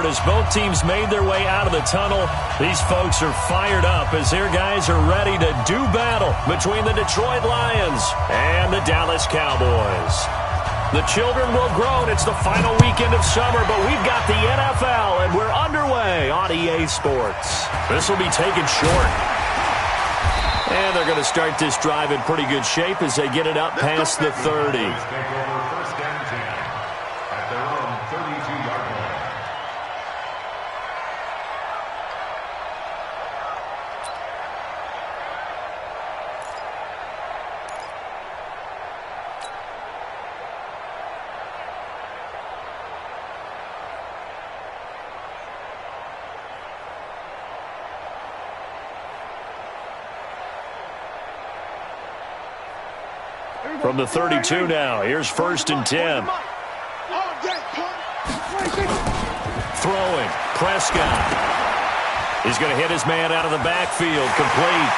forward as both teams made their way out of the tunnel. These folks are fired up as their guys are ready to do battle between the Detroit Lions and the Dallas Cowboys. The children will grow, and it's the final weekend of summer, but we've got the NFL, and we're underway on EA Sports. This will be taken short. And they're going to start this drive in pretty good shape as they get it up past the 30. From the 32 now, here's 1st and 10. Throwing, Prescott. He's going to hit his man out of the backfield, complete.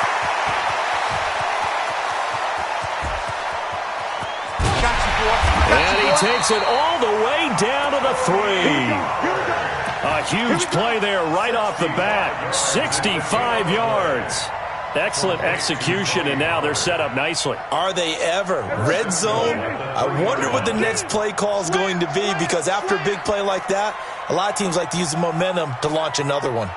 And he takes it all the way down to the 3. A huge play there right off the bat, 65 yards. Excellent execution, and now they're set up nicely. Are they ever? Red zone? I wonder what the next play call is going to be, because after a big play like that, a lot of teams like to use the momentum to launch another one.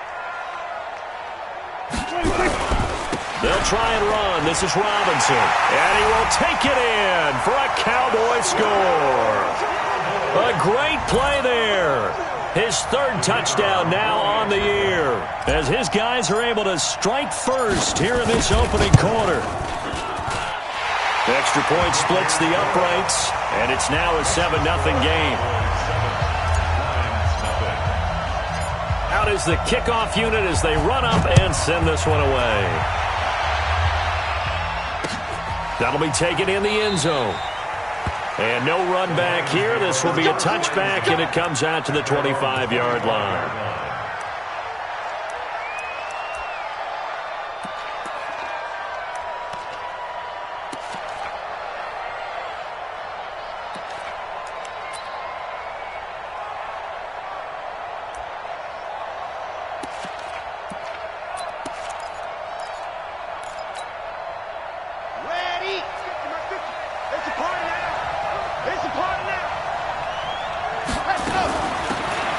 They'll try and run. This is Robinson, and he will take it in for a Cowboy score. A great play there. His 3rd touchdown now on the year as his guys are able to strike first here in this opening quarter. The extra point splits the uprights, and it's now a 7-0 game. Out is the kickoff unit as they run up and send this one away. That'll be taken in the end zone. And no run back here. This will be a touchback, and it comes out to the 25-yard line.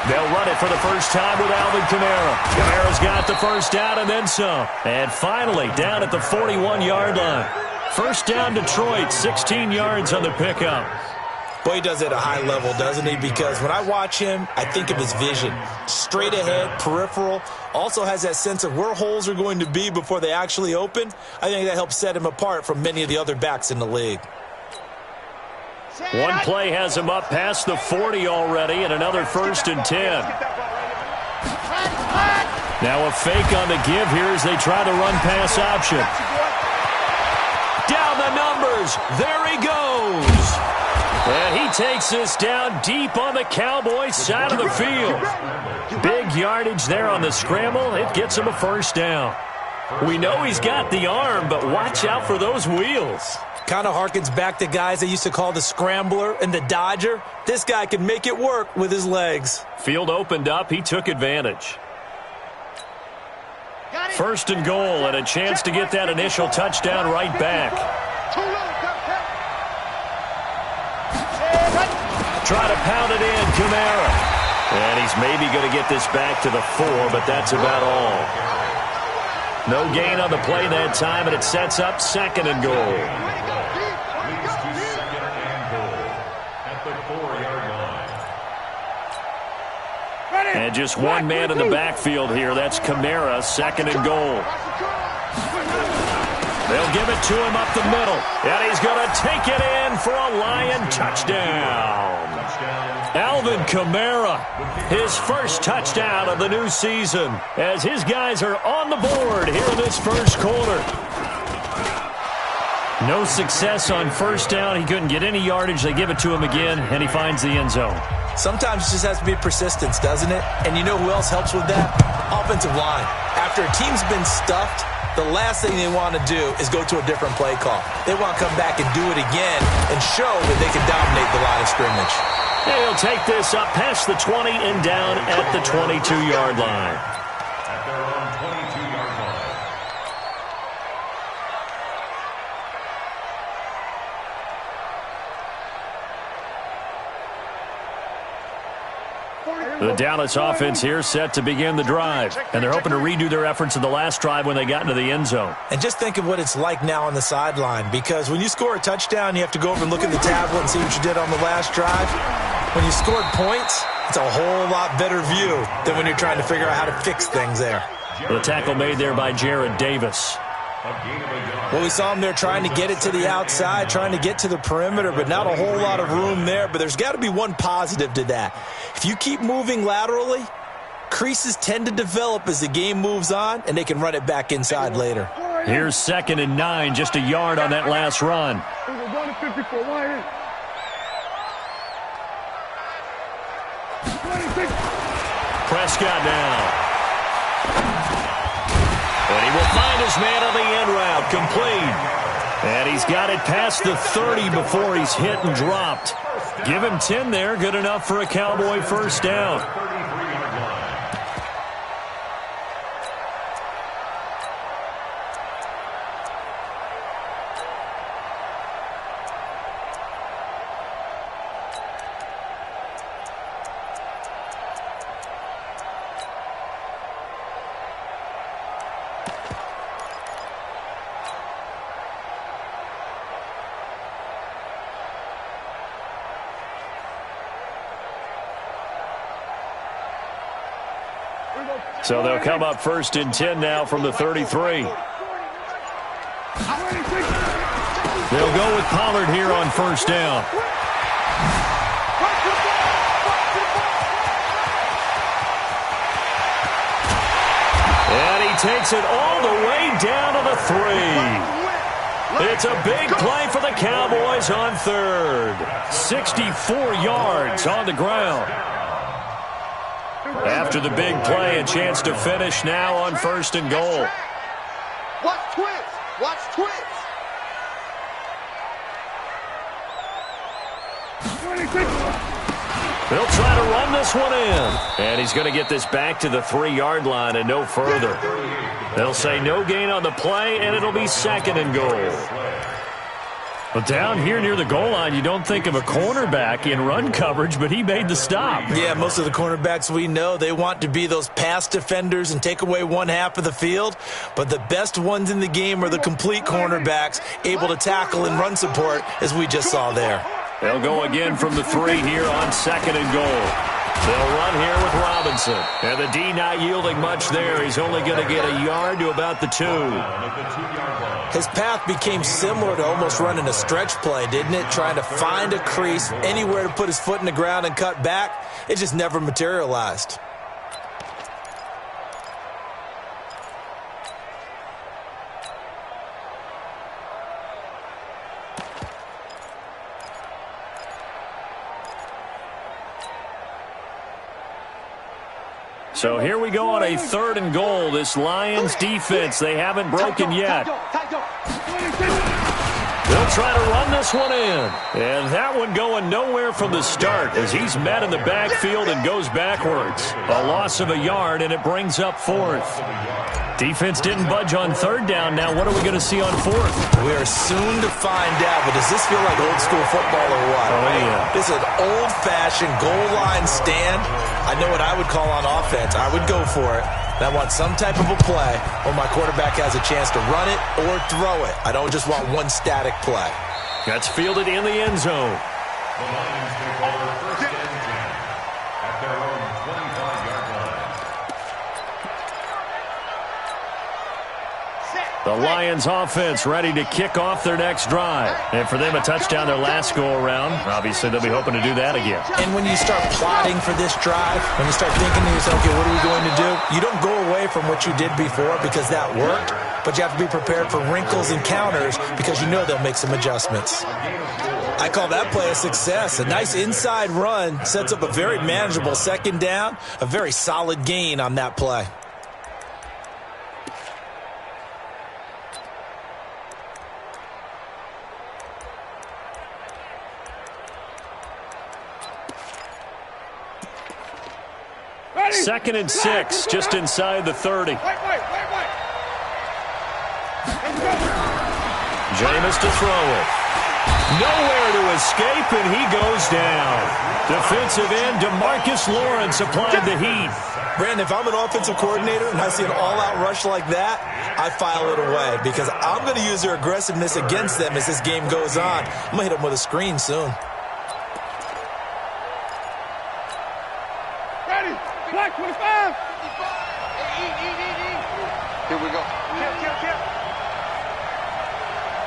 They'll run it for the first time with Alvin Kamara. Kamara's got the first down and then some. And finally, down at the 41-yard line. First down, Detroit, 16 yards on the pickup. Boy, he does it at a high level, doesn't he? Because when I watch him, I think of his vision. Straight ahead, peripheral. Also has that sense of where holes are going to be before they actually open. I think that helps set him apart from many of the other backs in the league. One play has him up past the 40 already, and another 1st and 10. Now a fake on the give here as they try the run-pass option. Down the numbers. There he goes. And he takes this down deep on the Cowboys side of the field. Big yardage there on the scramble. It gets him a first down. We know he's got the arm, but watch out for those wheels. Kind of harkens back to guys they used to call the scrambler and the dodger. This guy can make it work with his legs. Field opened up. He took advantage. 1st and goal, and a chance to get that initial touchdown right back. Try to pound it in, Kamara. And he's maybe going to get this back to the 4, but that's about all. No gain on the play that time, and it sets up 2nd and goal. And just one man in the backfield here. That's Kamara, 2nd and goal. They'll give it to him up the middle. And he's going to take it in for a Lion touchdown. Alvin Kamara, his first touchdown of the new season, as his guys are on the board here in this first quarter. No success on first down. He couldn't get any yardage. They give it to him again, and he finds the end zone. Sometimes it just has to be persistence, doesn't it? And you know who else helps with that? Offensive line. After a team's been stuffed, the last thing they want to do is go to a different play call. They want to come back and do it again and show that they can dominate the line of scrimmage. And he'll take this up past the 20 and down at the 22-yard line. At their own 22-yard line. The Dallas offense here set to begin the drive, and they're hoping to redo their efforts in the last drive when they got into the end zone. And just think of what it's like now on the sideline, because when you score a touchdown, you have to go over and look at the tablet and see what you did on the last drive. When you scored points, it's a whole lot better view than when you're trying to figure out how to fix things there. The tackle made there by Jared Davis. Well, we saw him there trying to get it to the outside, trying to get to the perimeter, but not a whole lot of room there. But there's got to be one positive to that. If you keep moving laterally, creases tend to develop as the game moves on, and they can run it back inside later. Here's 2nd and 9, just a yard on that last run. Prescott now. And he will find his man on the end route, complete. And he's got it past the 30 before he's hit and dropped. Give him 10 there, good enough for a Cowboy first down. So they'll come up 1st and 10 now from the 33. They'll go with Pollard here on first down. And he takes it all the way down to the 3. It's a big play for the Cowboys on 3rd. 64 yards on the ground. After the big play, a chance to finish now on 1st and goal. Watch twins. Watch twins. They'll try to run this one in. And he's going to get this back to the 3-yard line and no further. They'll say no gain on the play, and it'll be 2nd and goal. But down here near the goal line, you don't think of a cornerback in run coverage, but he made the stop. Yeah, most of the cornerbacks we know, they want to be those pass defenders and take away one half of the field. But the best ones in the game are the complete cornerbacks, able to tackle and run support, as we just saw there. They'll go again from the 3 here on 2nd and goal. They'll run here with Robinson. And the D not yielding much there. He's only going to get a yard to about the 2. His path became similar to almost running a stretch play, didn't it? Trying to find a crease, anywhere to put his foot in the ground and cut back. It just never materialized. So here we go on a 3rd and goal. This Lions defense, they haven't broken yet. They'll try to run this one in. And that one going nowhere from the start as he's met in the backfield and goes backwards. A loss of a yard, and it brings up 4th. Defense didn't budge on 3rd down. Now what are we going to see on 4th? We are soon to find out, but does this feel like old school football or what? Oh, yeah. This is an old-fashioned goal line stand. I know what I would call on offense. I would go for it. And I want some type of a play where my quarterback has a chance to run it or throw it. I don't just want one static play. That's fielded in the end zone. The Lions take over 1st and 10 at their own 25-yard line. The Lions offense ready to kick off their next drive. And for them, a touchdown their last go-around. Obviously, they'll be hoping to do that again. And when you start plotting for this drive, when you start thinking to yourself, okay, what are we going to do? You don't go away from what you did before because that worked, but you have to be prepared for wrinkles and counters because you know they'll make some adjustments. I call that play a success. A nice inside run sets up a very manageable 2nd down, a very solid gain on that play. 2nd and 6, just inside the 30. Jameis to throw it. Nowhere to escape, and he goes down. Defensive end DeMarcus Lawrence applied the heat. Brandon, if I'm an offensive coordinator and I see an all-out rush like that, I file it away because I'm going to use their aggressiveness against them as this game goes on. I'm going to hit them with a screen soon. Ready? Black 25. Here we go. Kill.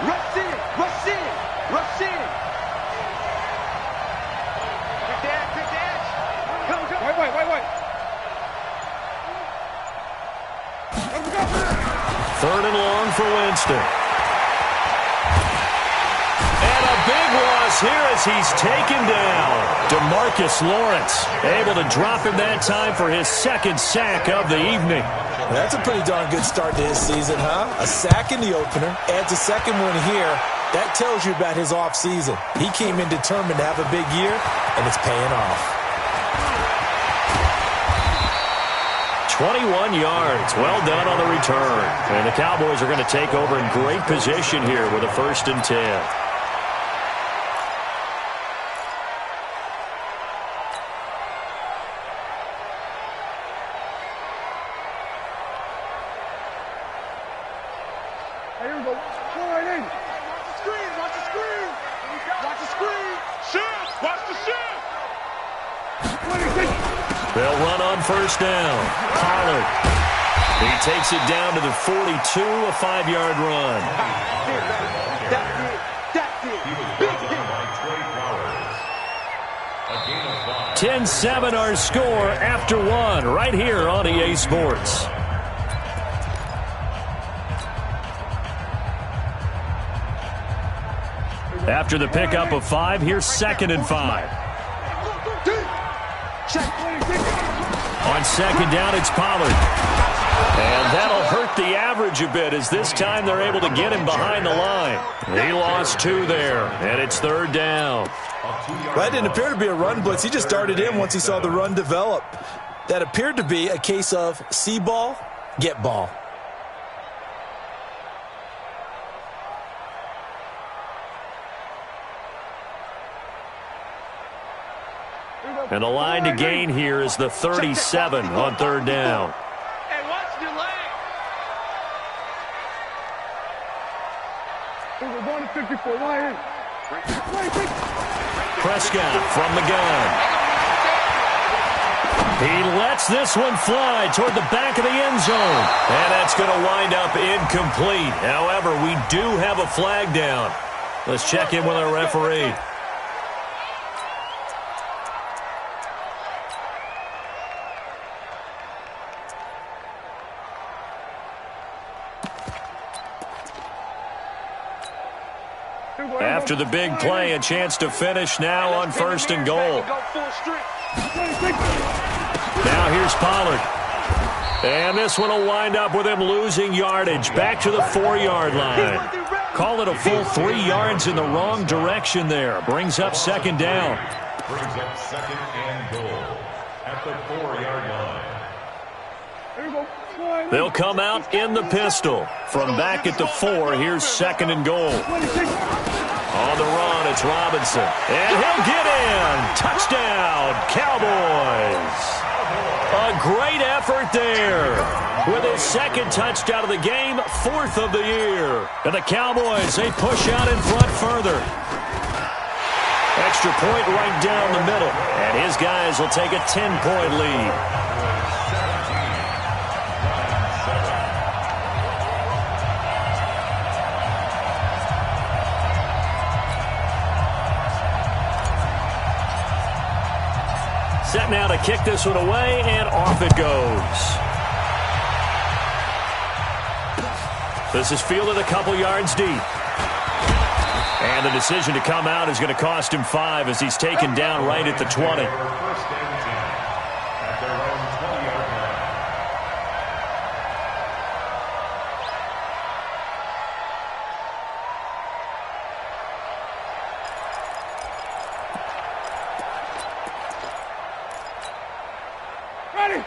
Rush in. Quick dash. Come. Wait. 3rd and long for Winston. And a big loss here as he's taken down. DeMarcus Lawrence able to drop him that time for his 2nd sack of the evening. That's a pretty darn good start to his season, huh? A sack in the opener, adds a 2nd one here. That tells you about his offseason. He came in determined to have a big year, and it's paying off. 21 yards. Well done on the return. And the Cowboys are going to take over in great position here with a 1st and 10. Here we go. Go right in. Watch the screen. Shift. Watch the shift. They'll run on 1st down. Pollard. He takes it down to the 42, a 5-yard run. That's it. Big hit. 10-7 our score after 1 right here on EA Sports. After the pickup of 5, here's 2nd and 5. On 2nd down, it's Pollard. And that'll hurt the average a bit as this time they're able to get him behind the line. He lost 2 there, and it's 3rd down. That didn't appear to be a run blitz. He just darted in once he saw the run develop. That appeared to be a case of see ball, get ball. And the line to gain here is the 37 on 3rd down. Hey, watch your leg. We're going to 54. Right in. Prescott from the gun. He lets this one fly toward the back of the end zone. And that's going to wind up incomplete. However, we do have a flag down. Let's check in with our referee. After the big play, a chance to finish now on 1st and goal. Now here's Pollard. And this one will wind up with him losing yardage back to the 4-yard line. Call it a full 3 yards in the wrong direction there. Brings up 2nd down. Brings up 2nd and goal at the 4-yard line. They'll come out in the pistol. From back at the 4, here's 2nd and goal. On the run, it's Robinson. And he'll get in. Touchdown, Cowboys. A great effort there. With his 2nd touchdown of the game, 4th of the year. And the Cowboys, they push out in front further. Extra point right down the middle. And his guys will take a 10-point lead. Set now to kick this one away, and off it goes. This is fielded a couple yards deep. And the decision to come out is going to cost him 5 as he's taken down right at the 20. 1st and 10 at their own 20-yard line.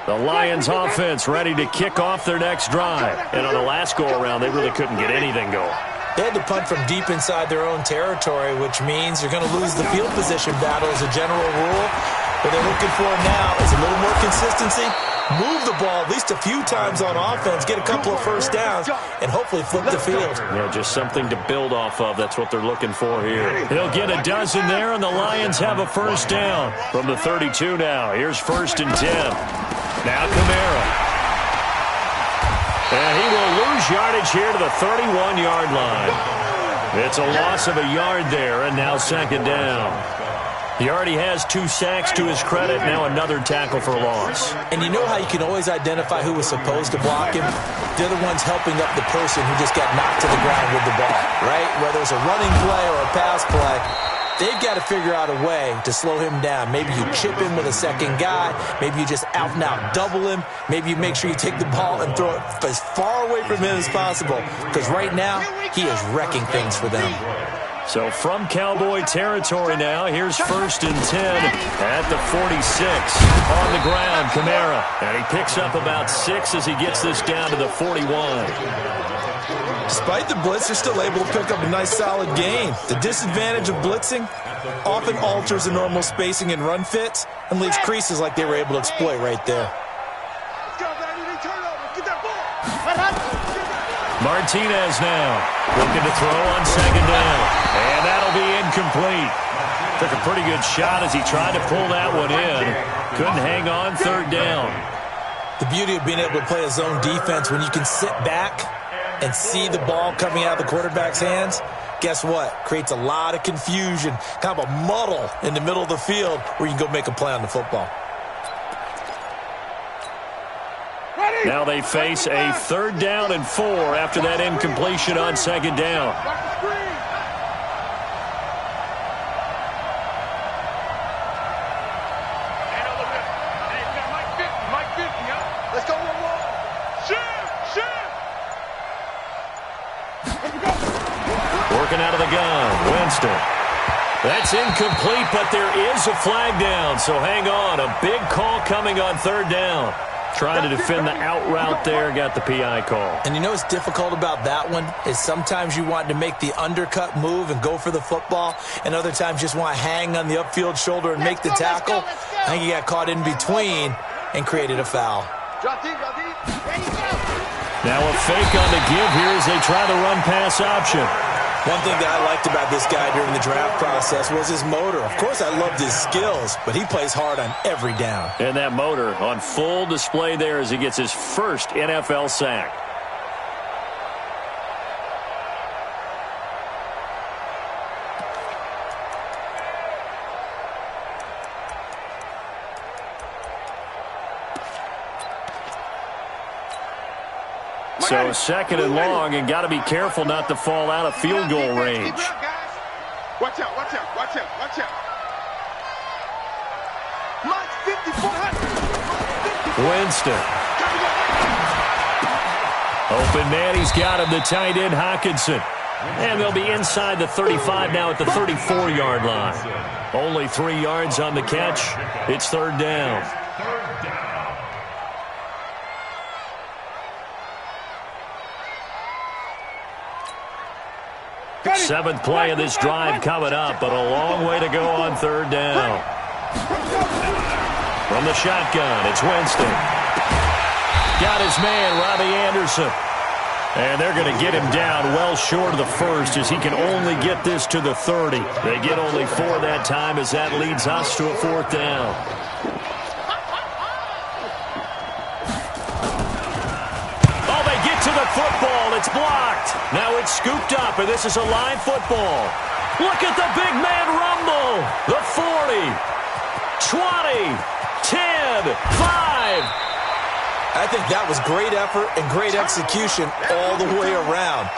They'll Lions offense ready to kick off their next drive. And on the last go-around, they really couldn't get anything going. They had to punt from deep inside their own territory, which means you're going to lose the field position battle as a general rule. What they're looking for now is a little more consistency, move the ball at least a few times on offense, get a couple of first downs, and hopefully flip the field. Yeah, just something to build off of. That's what they're looking for here. He'll get a dozen there, and the Lions have a first down from the 32 now. Here's 1st and 10. Now Kamara. And he will lose yardage here to the 31-yard line. It's a loss of a yard there, and now 2nd down. He already has 2 sacks to his credit, now another tackle for loss. And you know how you can always identify who was supposed to block him? They're the ones helping up the person who just got knocked to the ground with the ball, right? Whether it's a running play or a pass play, they've got to figure out a way to slow him down. Maybe you chip him with a second guy. Maybe you just out-and-out double him. Maybe you make sure you take the ball and throw it as far away from him as possible. Because right now, he is wrecking things for them. So from Cowboy territory now, here's 1st and 10 at the 46. On the ground, Kamara. And he picks up about 6 as he gets this down to the 41. Despite the blitz, they're still able to pick up a nice solid gain. The disadvantage of blitzing often alters the normal spacing and run fits and leaves creases like they were able to exploit right there. Martinez now looking to throw on 2nd down. And that'll be incomplete. Took a pretty good shot as he tried to pull that one in. Couldn't hang on 3rd down. The beauty of being able to play a zone defense when you can sit back and see the ball coming out of the quarterback's hands, guess what? Creates a lot of confusion, kind of a muddle in the middle of the field where you can go make a play on the football. Now they face a 3rd down and 4 after that incompletion on 2nd down. Let's go one more. Shift. Working out of the gun, Winston. That's incomplete, but there is a flag down, so hang on. A big call coming on 3rd down. Trying to defend the out route there, got the PI call. And you know what's difficult about that one is sometimes you want to make the undercut move and go for the football, and other times just want to hang on the upfield shoulder and make the tackle. I think he got caught in between and created a foul. Now a fake on the give here as they try the run-pass option. One thing that I liked about this guy during the draft process was his motor. Of course, I loved his skills, but he plays hard on every down. And that motor on full display there as he gets his first NFL sack. So 2nd and long, and got to be careful not to fall out of field goal range. Watch out. Winston. Open man, he's got him, the tight end, Hockenson. And they'll be inside the 35 now at the 34-yard line. Only 3 yards on the catch. It's 3rd down. Seventh play of this drive coming up, but a long way to go on 3rd down. From the shotgun, it's Winston. Got his man, Robbie Anderson. And they're going to get him down well short of the 1st as he can only get this to the 30. They get only 4 that time as that leads us to a 4th down. Oh, they get to the football. It's blocked. Now it's scooped up, and this is a line football. Look at the big man rumble. The 40, 20, 10, 5. I think that was great effort and great execution all the way around.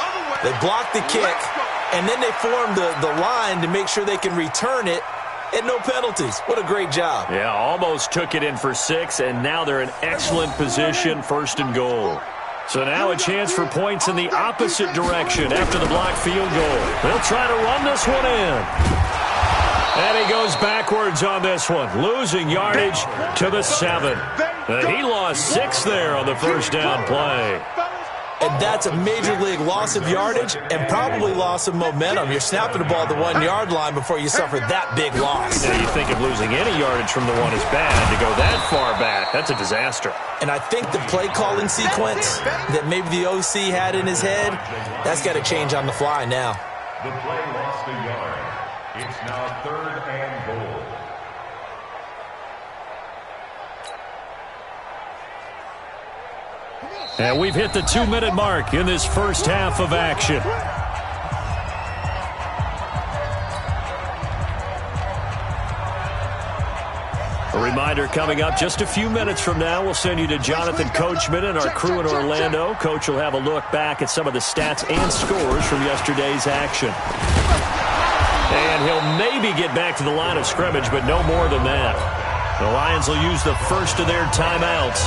They blocked the kick, and then they formed the line to make sure they can return it and no penalties. What a great job. Yeah, almost took it in for 6, and now they're in excellent position, 1st and goal. So now a chance for points in the opposite direction after the blocked field goal. They'll try to run this one in. And he goes backwards on this one, losing yardage to the 7. He lost 6 there on the first down play. And that's a major league loss of yardage and probably loss of momentum. You're snapping the ball at the 1-yard line before you suffer that big loss. Yeah, you think of losing any yardage from the one is bad. To go that far back, that's a disaster. And I think the play calling sequence that maybe the OC had in his head, that's got to change on the fly now. The play lost a yard. It's now 3rd and goal. And we've hit the 2-minute mark in this first half of action. A reminder coming up just a few minutes from now, we'll send you to Jonathan Coachman and our crew in Orlando. Coach will have a look back at some of the stats and scores from yesterday's action. And he'll maybe get back to the line of scrimmage, but no more than that. The Lions will use the first of their timeouts.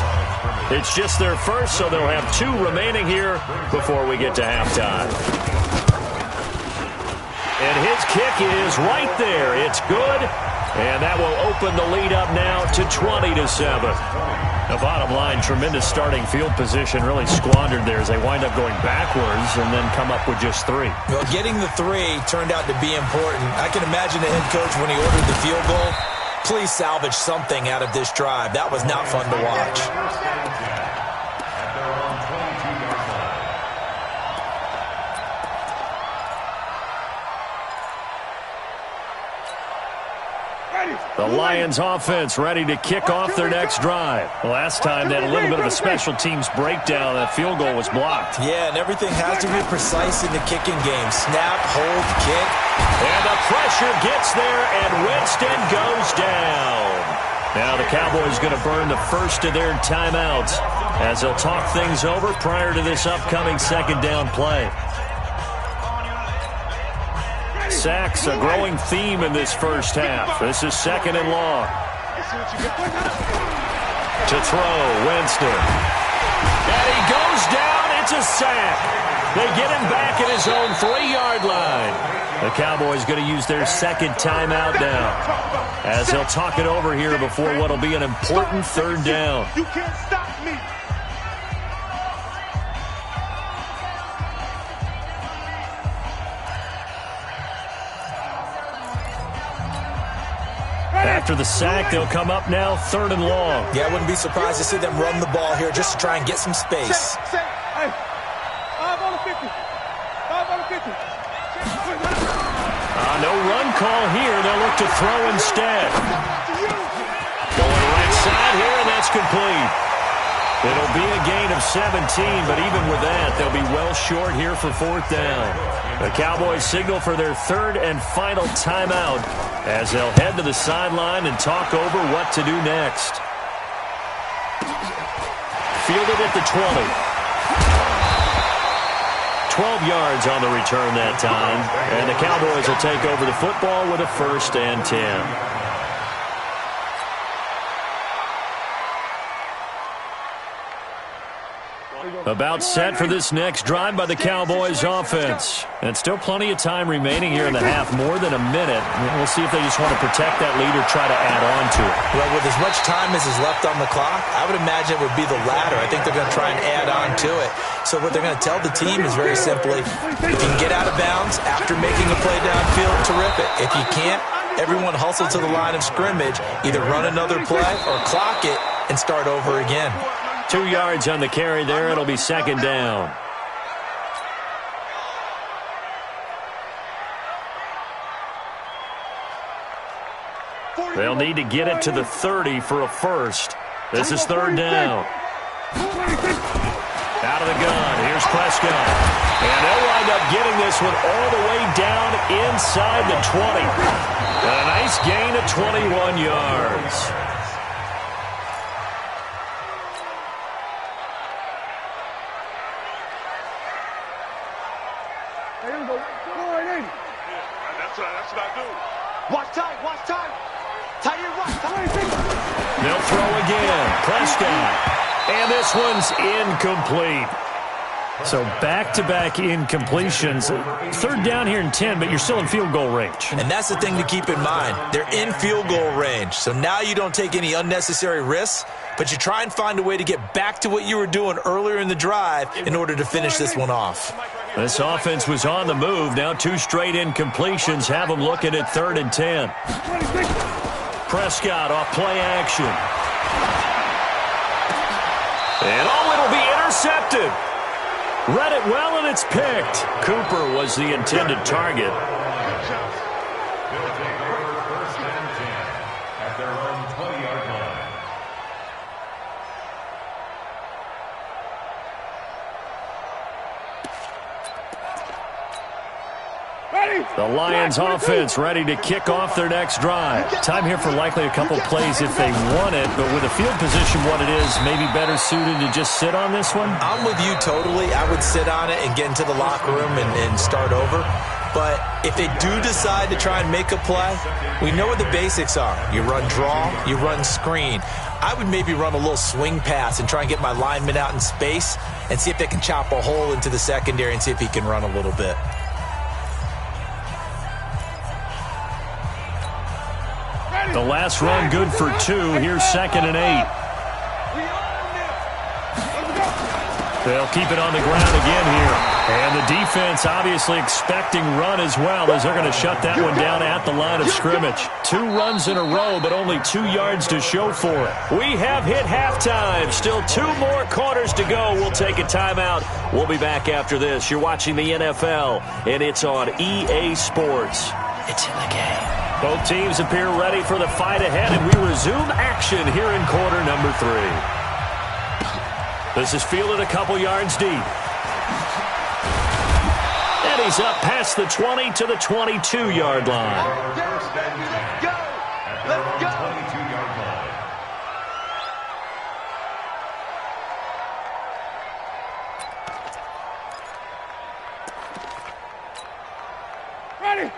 It's just their first, so they'll have 2 remaining here before we get to halftime. And his kick is right there. It's good. And that will open the lead up now to 20-7. The bottom line, tremendous starting field position, really squandered there as they wind up going backwards and then come up with just 3. Well, getting the 3 turned out to be important. I can imagine the head coach when he ordered the field goal. Please salvage something out of this drive. That was not fun to watch. The Lions offense ready to kick off their next drive. Last time they had a little bit of a special teams breakdown. That field goal was blocked. Yeah, and everything has to be precise in the kicking game. Snap, hold, kick. And the pressure gets there, and Winston goes down. Now the Cowboys going to burn the first of their timeouts as they'll talk things over prior to this upcoming second down play. Sacks, a growing theme in this first half. This is 2nd and long. To throw, Winston. And he goes down. It's a sack. They get him back at his own 3-yard line. The Cowboys going to use their second timeout now as they'll talk it over here before what will be an important 3rd down. You can't stop me. After the sack, they'll come up now 3rd and long. Yeah, I wouldn't be surprised to see them run the ball here just to try and get some space. Hey, 5 on the 50. 5 on the 50. No run call here. They'll look to throw instead. Going right side here, and that's complete. It'll be a gain of 17, but even with that, they'll be well short here for 4th down. The Cowboys signal for their 3rd and final timeout as they'll head to the sideline and talk over what to do next. Fielded at the 20. 12 yards on the return that time, and the Cowboys will take over the football with a 1st and 10. About set for this next drive by the Cowboys offense. And still plenty of time remaining here in the half, more than a minute. We'll see if they just want to protect that lead or try to add on to it. Well, with as much time as is left on the clock, I would imagine it would be the latter. I think they're going to try and add on to it. So what they're going to tell the team is very simply, if you can get out of bounds after making a play downfield, terrific. If you can't, everyone hustle to the line of scrimmage, either run another play or clock it and start over again. 2 yards on the carry there. It'll be 2nd down. They'll need to get it to the 30 for a 1st. This is 3rd down. Out of the gun. Here's Prescott. And they'll wind up getting this one all the way down inside the 20. And a nice gain of 21 yards. That's what I do. Watch time. Tight end, watch time. They'll throw again. Prescott. And this one's incomplete. So back-to-back incompletions. Third down here in 10, but you're still in field goal range. And that's the thing to keep in mind. They're in field goal range. So now you don't take any unnecessary risks, but you try and find a way to get back to what you were doing earlier in the drive in order to finish this one off. This offense was on the move. Now 2 straight incompletions have them looking at 3rd and 10. Prescott off play action. And it'll be intercepted. Read it well, and it's picked. Cooper was the intended target. They'll take over 1st and 10 at their own 20-yard line. The Lions offense ready to kick off their next drive. Time here for likely a couple plays if they want it, but with the field position what it is, maybe better suited to just sit on this one? I'm with you totally. I would sit on it and get into the locker room and start over. But if they do decide to try and make a play, we know what the basics are. You run draw, you run screen. I would maybe run a little swing pass and try and get my lineman out in space and see if they can chop a hole into the secondary and see if he can run a little bit. The last run good for 2. Here's 2nd and 8. They'll keep it on the ground again here. And the defense obviously expecting run as well, as they're going to shut that one down at the line of scrimmage. 2 runs in a row, but only 2 yards to show for it. We have hit halftime. Still 2 more quarters to go. We'll take a timeout. We'll be back after this. You're watching the NFL, and it's on EA Sports. It's in the game. Both teams appear ready for the fight ahead, and we resume action here in quarter number 3. This is fielded a couple yards deep. And he's up past the 20 to the 22-yard line. Let's go! Let's go! 22-yard line.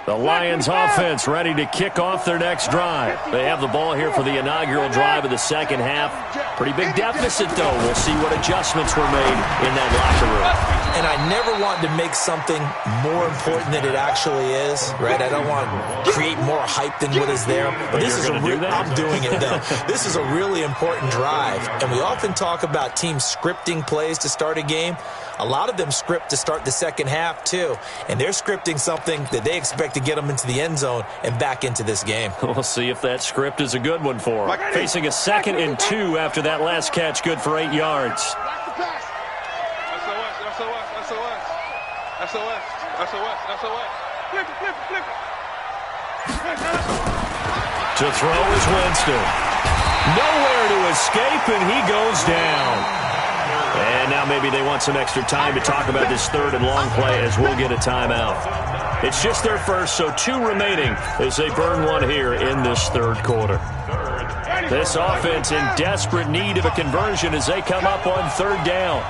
The Lions offense ready to kick off their next drive. They have the ball here for the inaugural drive of the second half. Pretty big deficit, though. We'll see what adjustments were made in that locker room. And I never want to make something more important than it actually is, right? I don't want to create more hype than what is there. But this is I'm doing it, though. This is a really important drive. And we often talk about teams scripting plays to start a game. A lot of them script to start the second half, too. And they're scripting something that they expect to get them into the end zone and back into this game. We'll see if that script is a good one for them. Facing a 2nd and 2 after that last catch, good for 8 yards. To throw is Winston. Nowhere to escape, and he goes down. And now maybe they want some extra time to talk about this 3rd and long play as we'll get a timeout. It's just their first, so 2 remaining as they burn one here in this 3rd quarter. This offense in desperate need of a conversion as they come up on 3rd down.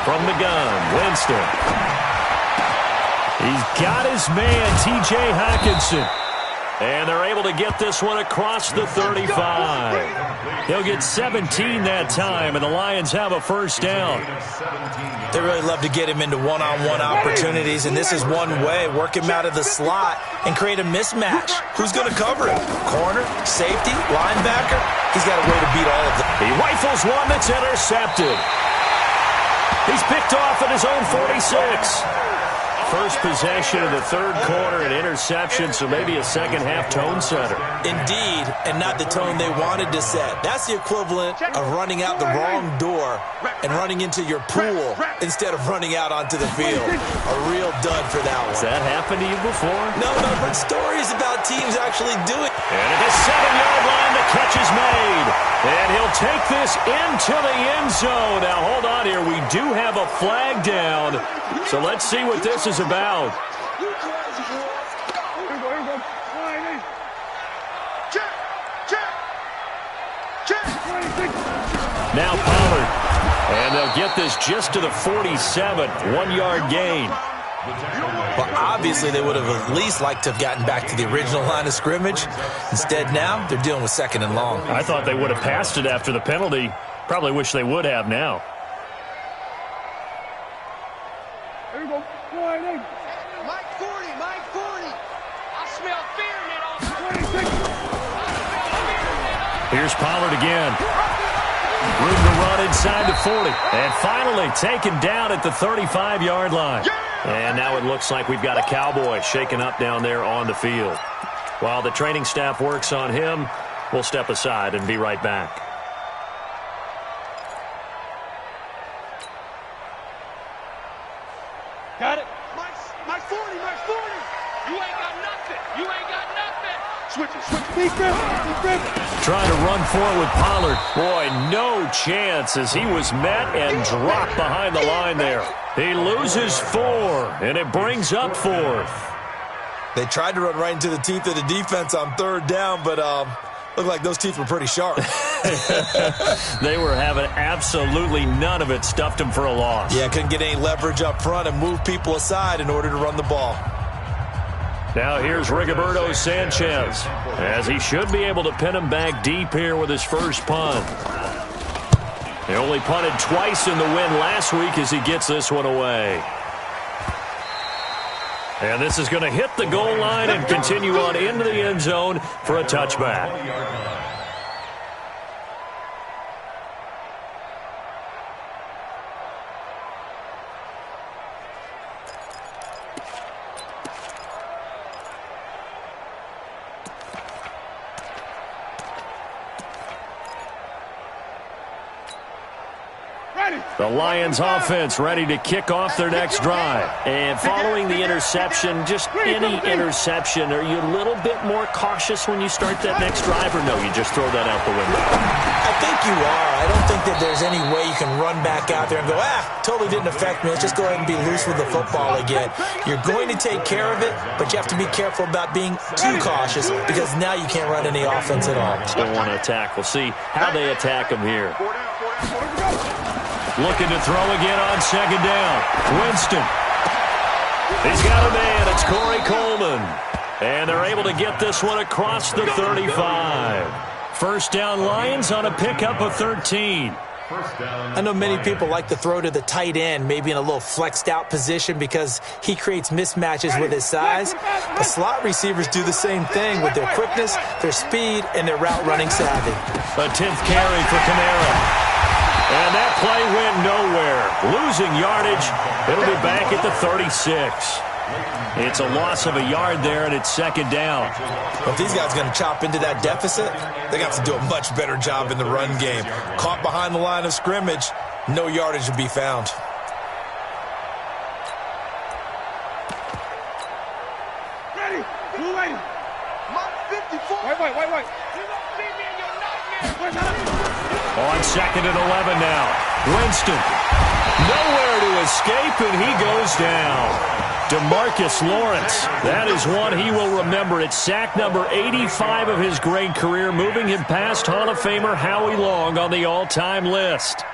From the gun, Winston. He's got his man, T.J. Hockenson. And they're able to get this one across the 35. He'll get 17 that time, and the Lions have a first down. They really love to get him into one-on-one opportunities, and this is one way. Work him out of the slot and create a mismatch. Who's going to cover him? Corner, safety, linebacker? He's got a way to beat all of them. He rifles one that's intercepted. He's picked off at his own 46. First possession of the 3rd quarter, an interception, so maybe a second-half tone setter. Indeed, and not the tone they wanted to set. That's the equivalent of running out the wrong door and running into your pool instead of running out onto the field. A real dud for that one. Has that happened to you before? No, but stories about teams actually do it. And at the 7-yard line, the catch is made. And he'll take this into the end zone. Now, hold on here. We do have a flag down. So let's see what this is about. Now Pollard. And they'll get this just to the 47. 1-yard gain. Well, obviously they would have at least liked to have gotten back to the original line of scrimmage. Instead now, they're dealing with 2nd and long. I thought they would have passed it after the penalty. Probably wish they would have now. Here's Pollard again. Room to run inside the 40. And finally taken down at the 35-yard line. And now it looks like we've got a Cowboy shaken up down there on the field. While the training staff works on him, we'll step aside and be right back. Got it. Mike 40, Mike 40. You ain't got nothing. You ain't got nothing. Switch it. Big grip. Trying to run forward with Pollard. Boy, no chance as he was met and dropped behind the line there. He loses 4, and it brings up 4th. They tried to run right into the teeth of the defense on 3rd down, but looked like those teeth were pretty sharp. They were having absolutely none of it. Stuffed him for a loss. Yeah, couldn't get any leverage up front and move people aside in order to run the ball. Now here's Rigoberto Sanchez, as he should be able to pin him back deep here with his first punt. He only punted twice in the win last week as he gets this one away. And this is going to hit the goal line and continue on into the end zone for a touchback. The Lions offense ready to kick off their next drive. And following the interception, just any interception, are you a little bit more cautious when you start that next drive, or no, you just throw that out the window? I think you are. I don't think that there's any way you can run back out there and go, totally didn't affect me. Let's just go ahead and be loose with the football again. You're going to take care of it, but you have to be careful about being too cautious because now you can't run any offense at all. Still want to attack. We'll see how they attack him here. Looking to throw again on 2nd down. Winston. He's got a man. It's Corey Coleman. And they're able to get this one across the 35. First down Lions on a pickup of 13. I know many people like to throw to the tight end, maybe in a little flexed out position because he creates mismatches with his size. The slot receivers do the same thing with their quickness, their speed, and their route running savvy. A 10th carry for Kamara. And that play went nowhere. Losing yardage. It'll be back at the 36. It's a loss of a yard there, and it's 2nd down. Well, if these guys are going to chop into that deficit, they got to do a much better job in the run game. Caught behind the line of scrimmage, no yardage to be found. Ready. You ready. Mark 54. Wait. You don't see me in your nightmare. On 2nd and 11 now. Winston. Nowhere to escape, and he goes down. DeMarcus Lawrence. That is one he will remember. It's sack number 85 of his great career, moving him past Hall of Famer Howie Long on the all-time list.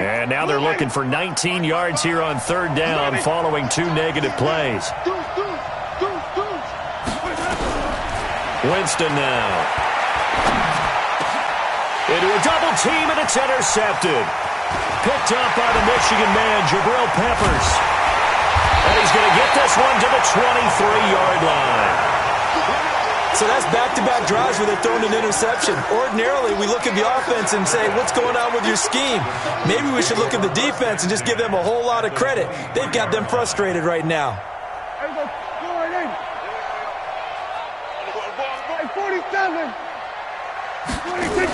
And now they're looking for 19 yards here on 3rd down following 2 negative plays. Winston now. Into a double team, and it's intercepted. Picked up by the Michigan man, Jabril Peppers. And he's going to get this one to the 23-yard line. So that's back-to-back drives where they're throwing an interception. Ordinarily, we look at the offense and say, what's going on with your scheme? Maybe we should look at the defense and just give them a whole lot of credit. They've got them frustrated right now. Hey, 47. 46.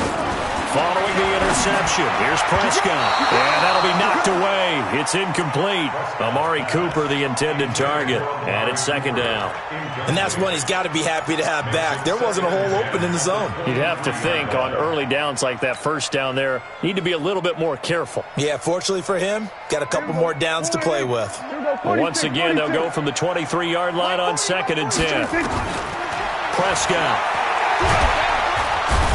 Following the interception, here's Prescott. And that'll be knocked away. It's incomplete. Amari Cooper, the intended target. And it's 2nd down. And that's one he's got to be happy to have back. There wasn't a hole open in the zone. You'd have to think on early downs like that, 1st down there, need to be a little bit more careful. Yeah, fortunately for him, got a couple more downs to play with. Once again, they'll go from the 23-yard line on 2nd and 10. Prescott.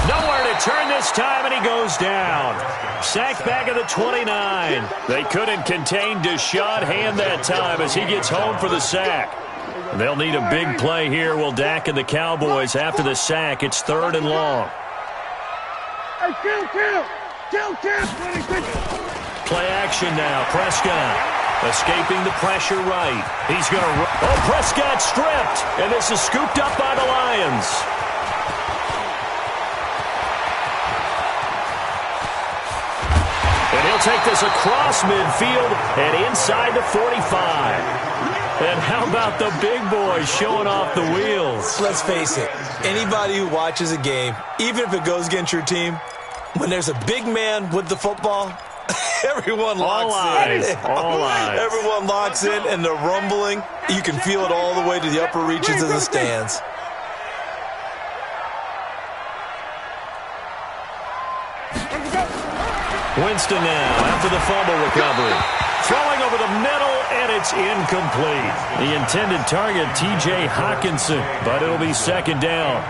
Nowhere to turn this time, and he goes down. Sacked back at the 29. They couldn't contain Deshaun Hand that time as he gets home for the sack. They'll need a big play here, will Dak and the Cowboys after the sack. It's 3rd and long. Play action now. Prescott escaping the pressure right. He's going to... Oh, Prescott stripped. And this is scooped up by the Lions. And he'll take this across midfield and inside the 45. And how about the big boy showing off the wheels? Let's face it, anybody who watches a game, even if it goes against your team, when there's a big man with the football, everyone locks in. All eyes. Everyone locks in, and the rumbling, you can feel it all the way to the upper reaches of the stands. Winston now after the fumble recovery. Throwing over the middle, and it's incomplete. The intended target, T.J. Hawkinson, but it'll be second down.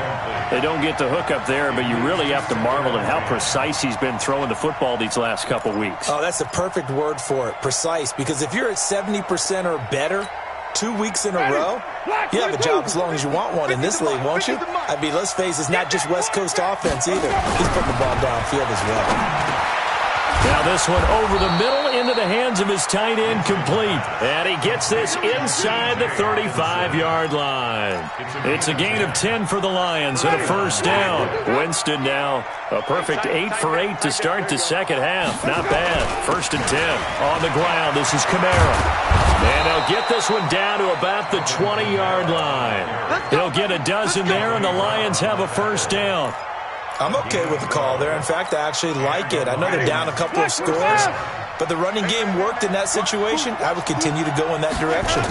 They don't get the hook up there, but you really have to marvel at how precise he's been throwing the football these last couple weeks. Oh, that's the perfect word for it, precise, because if you're at 70% or better 2 weeks in a row, you have a job as long as you want one in this league, won't you? I mean, let's face it, it's not just West Coast offense either. He's putting the ball downfield as well. Now this one over the middle into the hands of his tight end, complete. And he gets this inside the 35-yard line. It's a gain of 10 for the Lions and a first down. Winston now a perfect 8 for 8 to start the second half. Not bad. First and 10. On the ground, this is Kamara. And he'll get this one down to about the 20-yard line. He'll get a dozen there, and the Lions have a first down. I'm okay with the call there. In fact, I actually like it. I know they're down a couple of scores, but the running game worked in that situation. I would continue to go in that direction.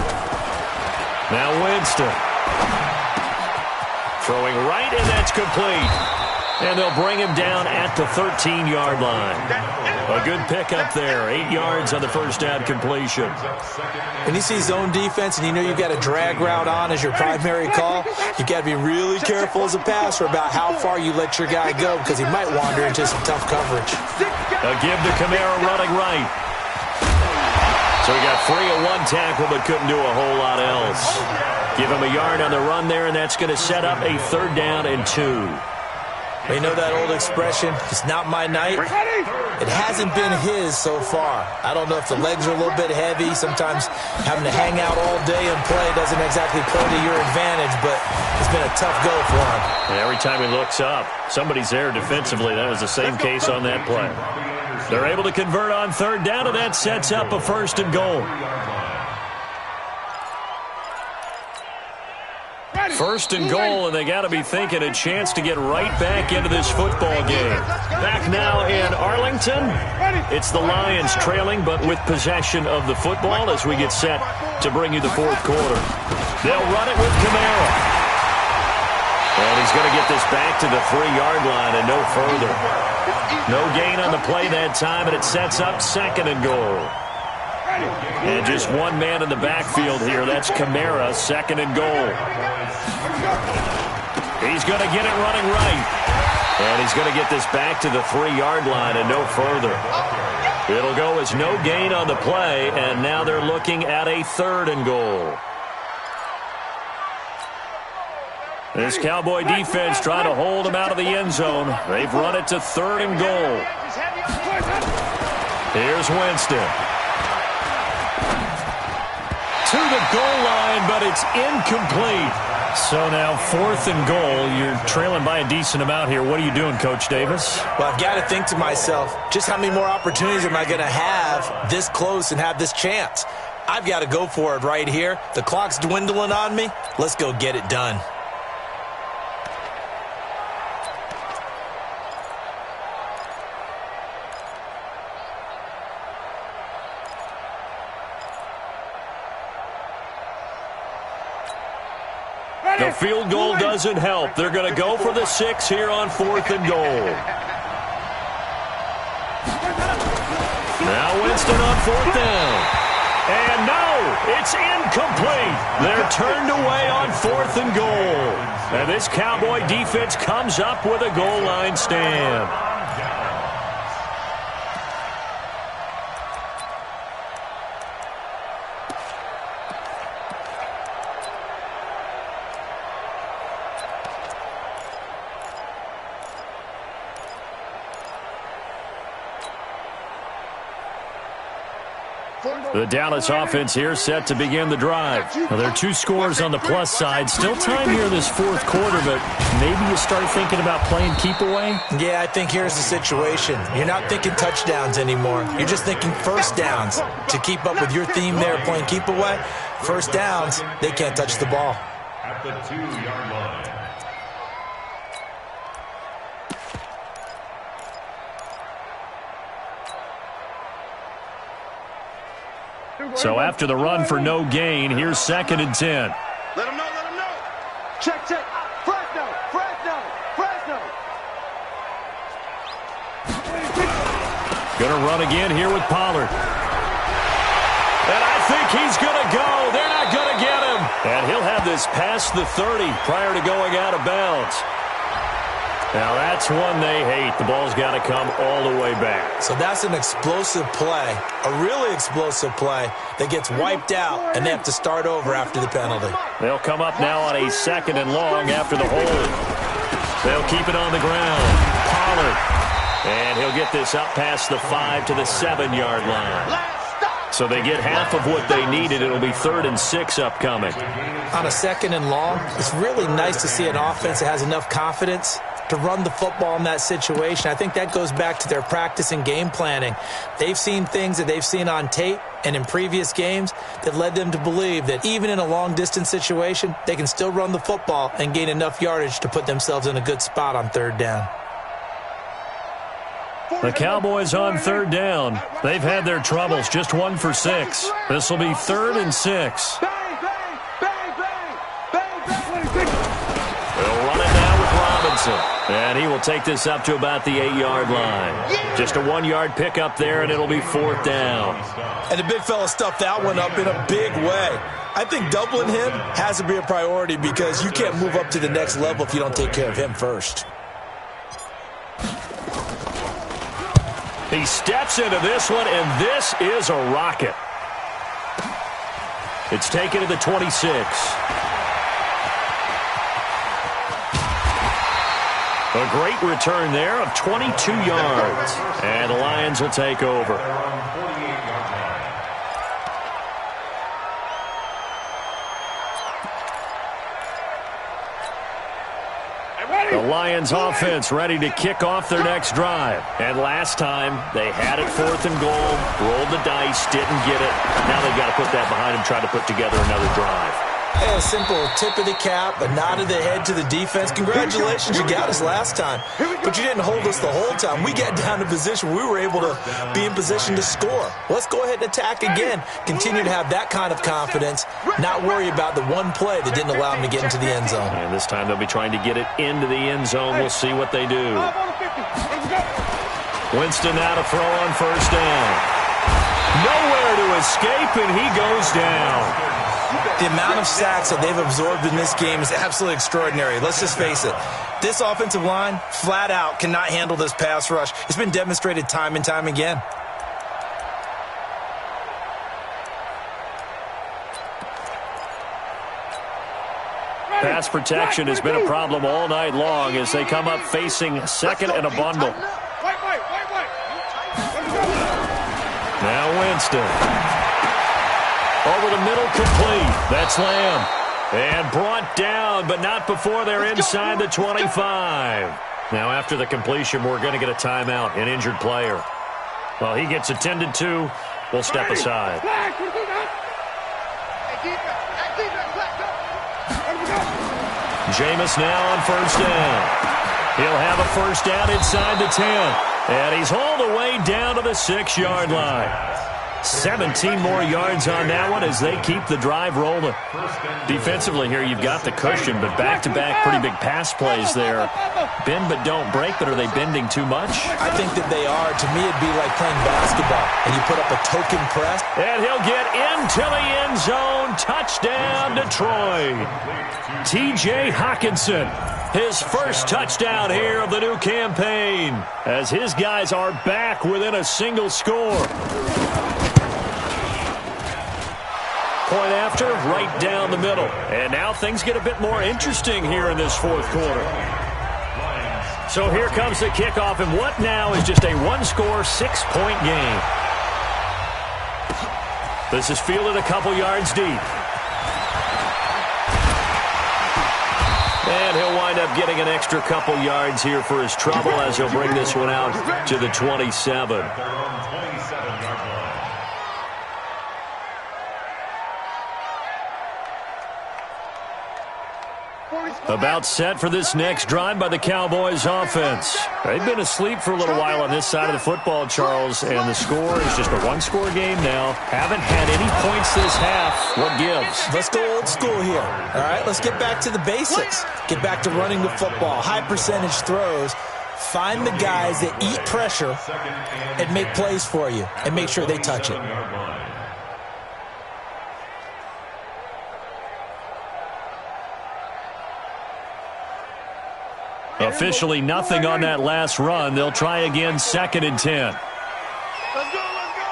Now Winston. Throwing right, and that's complete. And they'll bring him down at the 13-yard line. A good pickup there. 8 yards on the first down completion. When you see zone defense and you know you've got a drag route on as your primary call, you've got to be really careful as a passer about how far you let your guy go because he might wander into some tough coverage. A give to Kamara running right. So he got free of one tackle but couldn't do a whole lot else. Give him a yard on the run there, and that's going to set up a third down and 2. You know that old expression, it's not my night? It hasn't been his so far. I don't know if the legs are a little bit heavy. Sometimes having to hang out all day and play doesn't exactly play to your advantage, but it's been a tough go for him. And every time he looks up, somebody's there defensively. That was the same case on that play. They're able to convert on third down, and that sets up a first and goal. First and goal, and they got to be thinking a chance to get right back into this football game. Back now in Arlington, it's the Lions trailing, but with possession of the football as we get set to bring you the fourth quarter. They'll run it with Kamara. And he's going to get this back to the 3-yard line and no further. No gain on the play that time, and it sets up second and goal. And just one man in the backfield here. That's Kamara, second and goal. He's going to get it running right. And he's going to get this back to the 3-yard line and no further. It'll go as no gain on the play, and now they're looking at a third and goal. This Cowboy defense trying to hold him out of the end zone. They've run it to third and goal. Here's Winston. To the goal line, but it's incomplete. So now fourth and goal. You're trailing by a decent amount here. What are you doing, Coach Davis? Well, I've got to think to myself, just how many more opportunities am I going to have this close and have this chance? I've got to go for it right here. The clock's dwindling on me. Let's go get it done. The field goal doesn't help. They're going to go for the 6 here on fourth and goal. Now Winston on fourth down. And no, it's incomplete. They're turned away on fourth and goal. And this Cowboy defense comes up with a goal line stand. The Dallas offense here set to begin the drive. Now, there are 2 scores on the plus side. Still time here in this fourth quarter, but maybe you start thinking about playing keep away? Yeah, I think here's the situation. You're not thinking touchdowns anymore. You're just thinking first downs. To keep up with your theme there, playing keep away, first downs, they can't touch the ball. At the 2-yard line. So after the run for no gain, here's 2nd and 10. Let him know, let him know. Check, check. Fresno, Fresno, Fresno. Gonna run again here with Pollard. And I think he's gonna go. They're not gonna get him. And he'll have this past the 30 prior to going out of bounds. Now that's one they hate. The ball's got to come all the way back. So that's an explosive play, a really explosive play that gets wiped out, and they have to start over after the penalty. They'll come up now on a 2nd and long after the hold. They'll keep it on the ground. Pollard. And he'll get this up past the 5 to the 7-yard line. So they get half of what they needed. It'll be 3rd and 6 upcoming. On a 2nd and long, it's really nice to see an offense that has enough confidence to run the football in that situation. I think that goes back to their practice and game planning. They've seen things that they've seen on tape and in previous games that led them to believe that even in a long-distance situation, they can still run the football and gain enough yardage to put themselves in a good spot on 3rd down. The Cowboys on 3rd down. They've had their troubles, just 1 for 6. This will be 3rd and 6. They'll run it now with Robinson. And he will take this up to about the 8-yard line. Just a 1-yard pickup there, and it'll be 4th down. And the big fella stuffed that one up in a big way. I think doubling him has to be a priority because you can't move up to the next level if you don't take care of him first. He steps into this one, and this is a rocket. It's taken to the 26. A great return there of 22 yards. And the Lions will take over. The Lions offense ready to kick off their next drive. And last time, they had it 4th and goal, rolled the dice, didn't get it. Now they've got to put that behind them, try to put together another drive. Hey, a simple tip of the cap, a nod of the head to the defense. Congratulations, you got us last time. But you didn't hold us the whole time. We got down to position. We were able to be in position to score. Let's go ahead and attack again. Continue to have that kind of confidence, not worry about the one play that didn't allow them to get into the end zone. And this time they'll be trying to get it into the end zone. We'll see what they do. Winston now to throw on 1st down. Nowhere to escape, and he goes down. The amount of sacks that they've absorbed in this game is absolutely extraordinary. Let's just face it. This offensive line, flat out, cannot handle this pass rush. It's been demonstrated time and time again. Pass protection has been a problem all night long as they come up facing 2nd and a bundle. Now Winston. Over the middle, complete. That's Lamb. And brought down, but not before they're inside the 25. Now, after the completion, we're going to get a timeout, an injured player. Well, he gets attended to. We'll step aside. Jameis now on 1st down. He'll have a 1st down inside the 10. And he's hauled away down to the 6-yard line. 17 more yards on that one as they keep the drive rolling. Defensively here, you've got the cushion, but back-to-back pretty big pass plays there. Bend but don't break, but are they bending too much? I think that they are. To me, it'd be like playing basketball, and you put up a token press. And he'll get into the end zone. Touchdown, Detroit. T.J. Hockenson, his first touchdown here of the new campaign, as his guys are back within a single score. Point after, right down the middle. And now things get a bit more interesting here in this 4th quarter. So here comes the kickoff, and what now is just a 1-score, 6-point game. This is fielded a couple yards deep. And he'll wind up getting an extra couple yards here for his trouble as he'll bring this one out to the 27. About set for this next drive by the Cowboys offense. They've been asleep for a little while on this side of the football, Charles, and the score is just a one-score game now. Haven't had any points this half. What gives? Let's go old school here. All right, let's get back to the basics. Get back to running the football, high percentage throws. Find the guys that eat pressure and make plays for you and make sure they touch it. Officially nothing on that last run. They'll try again, 2nd and 10. Let's go, let's go.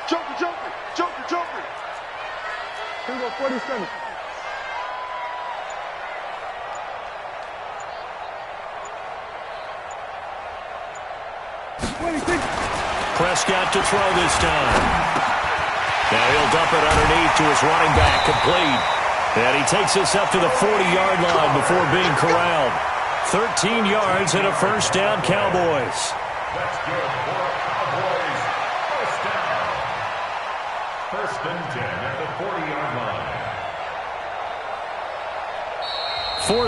Joker, joker, joker, joker. Here we go, 47. Prescott to throw this time. Now he'll dump it underneath to his running back, complete. And he takes this up to the 40-yard line before being corralled. 13 yards and a first down, Cowboys. That's good for Cowboys. First down. 1st and 10 at the 40-yard line.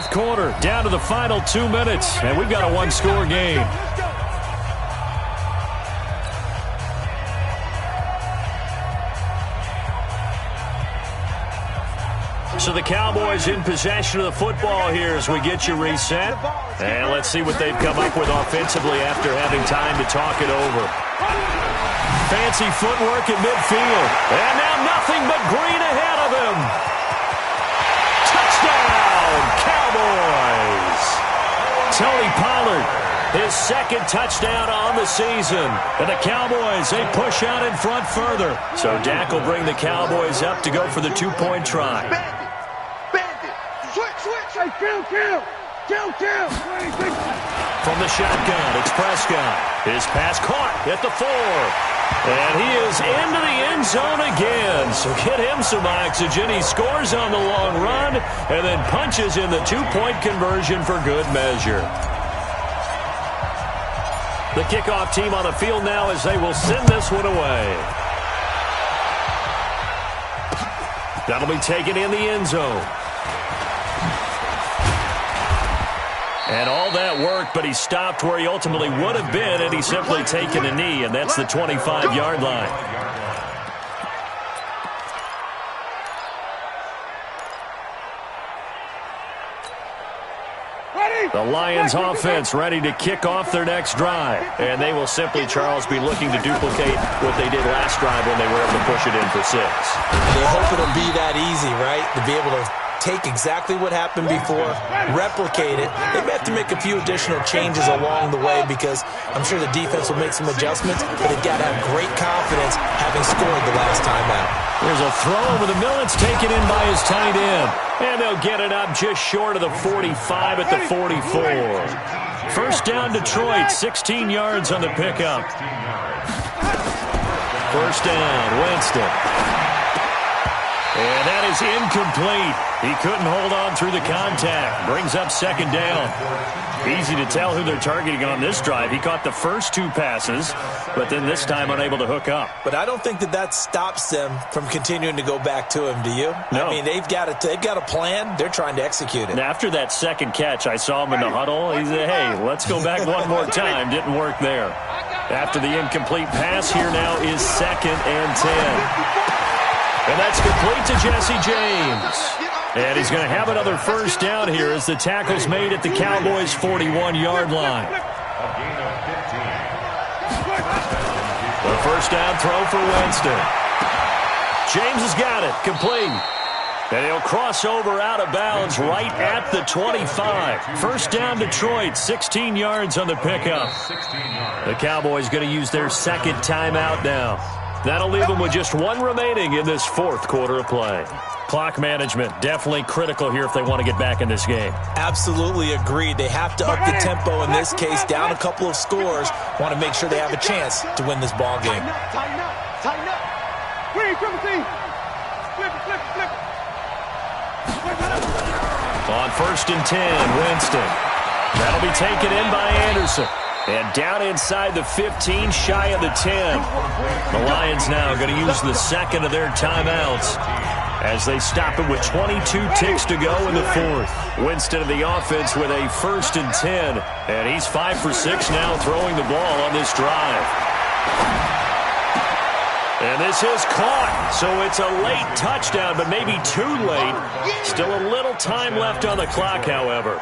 4th quarter, down to the final 2 minutes, and we've got a one-score game. So the Cowboys in possession of the football here as we get you reset. And let's see what they've come up with offensively after having time to talk it over. Fancy footwork at midfield. And now nothing but green ahead of him. Touchdown, Cowboys! Tony Pollard, his 2nd touchdown on the season. And the Cowboys, they push out in front further. So Dak will bring the Cowboys up to go for the 2-point try. From the shotgun, it's Prescott. His pass caught at the 4. And he is into the end zone again. So get him some oxygen. He scores on the long run and then punches in the 2-point conversion for good measure. The kickoff team on the field now as they will send this one away. That'll be taken in the end zone. And all that work, but he stopped where he ultimately would have been, and he's simply taken a knee, and that's the 25-yard line. The Lions offense ready to kick off their next drive. And they will simply, Charles, be looking to duplicate what they did last drive when they were able to push it in for 6. They hope it'll be that easy, right? To be able to take exactly what happened before, replicate it. They may have to make a few additional changes along the way because I'm sure the defense will make some adjustments, but they've got to have great confidence having scored the last time out. There's a throw over the middle. It's taken in by his tight end. And they'll get it up just short of the 45 at the 44. First down, Detroit, 16 yards on the pickup. First down, Winston. And that is incomplete. He couldn't hold on through the contact. Brings up 2nd down. Easy to tell who they're targeting on this drive. He caught the first 2 passes, but then this time unable to hook up. But I don't think that stops them from continuing to go back to him, do you? No. I mean, they've got a plan. They're trying to execute it. And after that 2nd catch, I saw him in the huddle. He said, hey, let's go back one more time. Didn't work there. After the incomplete pass, here now is 2nd and 10. And that's complete to Jesse James. And he's going to have another first down here as the tackle's made at the Cowboys' 41-yard line. The first down throw for Winston. James has got it. Complete. And he'll cross over out of bounds right at the 25. First down, Detroit, 16 yards on the pickup. The Cowboys going to use their 2nd timeout now. That'll leave them with just 1 remaining in this 4th quarter of play. Clock management, definitely critical here if they want to get back in this game. Absolutely agreed. They have to up the tempo in this case, down a couple of scores. Want to make sure they have a chance to win this ball game. Tighten up, tighten up, tighten up. Green, triple team. Flip it. On 1st and 10, Winston. That'll be taken in by Anderson. And down inside the 15, shy of the 10. The Lions now going to use the second of their timeouts as they stop it with 22 ticks to go in the 4th. Winston of the offense with a 1st and 10. And he's 5 for 6 now throwing the ball on this drive. And this is caught, so it's a late touchdown, but maybe too late. Still a little time left on the clock, however.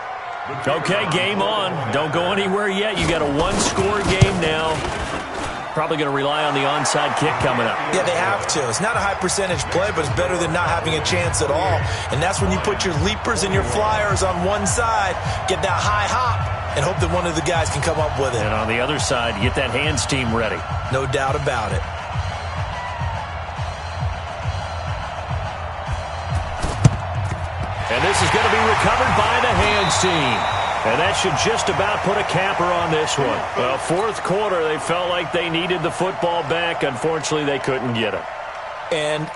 Okay, game on. Don't go anywhere yet. You got a one-score game now. Probably going to rely on the onside kick coming up. Yeah, they have to. It's not a high-percentage play, but it's better than not having a chance at all. And that's when you put your leapers and your flyers on one side, get that high hop, and hope that one of the guys can come up with it. And on the other side, get that hands team ready. No doubt about it. And this is going to be recovered by the hands team. And that should just about put a capper on this one. Well, 4th quarter, they felt like they needed the football back. Unfortunately, they couldn't get it. And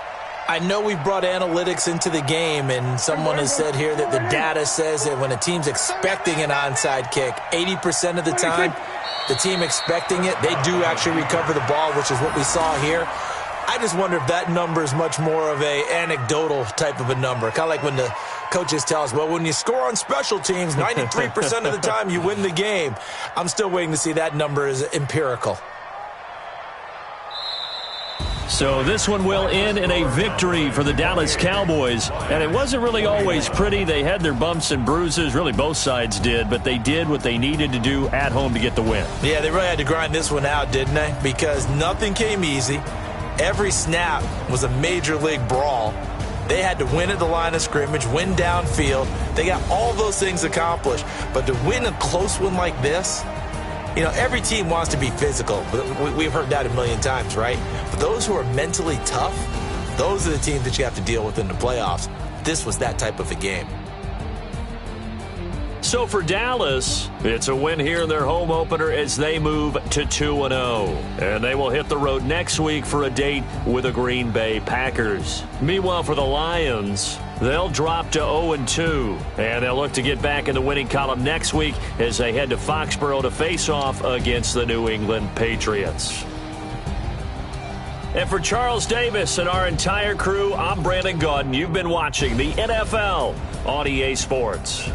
I know we brought analytics into the game, and someone has said here that the data says that when a team's expecting an onside kick, 80% of the time, the team expecting it, they do actually recover the ball, which is what we saw here. I just wonder if that number is much more of a anecdotal type of a number. Kind of like when the coaches tell us, well, when you score on special teams, 93% of the time you win the game. I'm still waiting to see that number is empirical. So this one will end in a victory for the Dallas Cowboys. And it wasn't really always pretty. They had their bumps and bruises. Really, both sides did. But they did what they needed to do at home to get the win. Yeah, they really had to grind this one out, didn't they? Because nothing came easy. Every snap was a major league brawl. They had to win at the line of scrimmage, win downfield. They got all those things accomplished. But to win a close one like this, you know, every team wants to be physical. We've heard that a million times, right? But those who are mentally tough, those are the teams that you have to deal with in the playoffs. This was that type of a game. So for Dallas, it's a win here in their home opener as they move to 2-0. And they will hit the road next week for a date with the Green Bay Packers. Meanwhile, for the Lions, they'll drop to 0-2. And they'll look to get back in the winning column next week as they head to Foxborough to face off against the New England Patriots. And for Charles Davis and our entire crew, I'm Brandon Gaudin. You've been watching the NFL on EA Sports.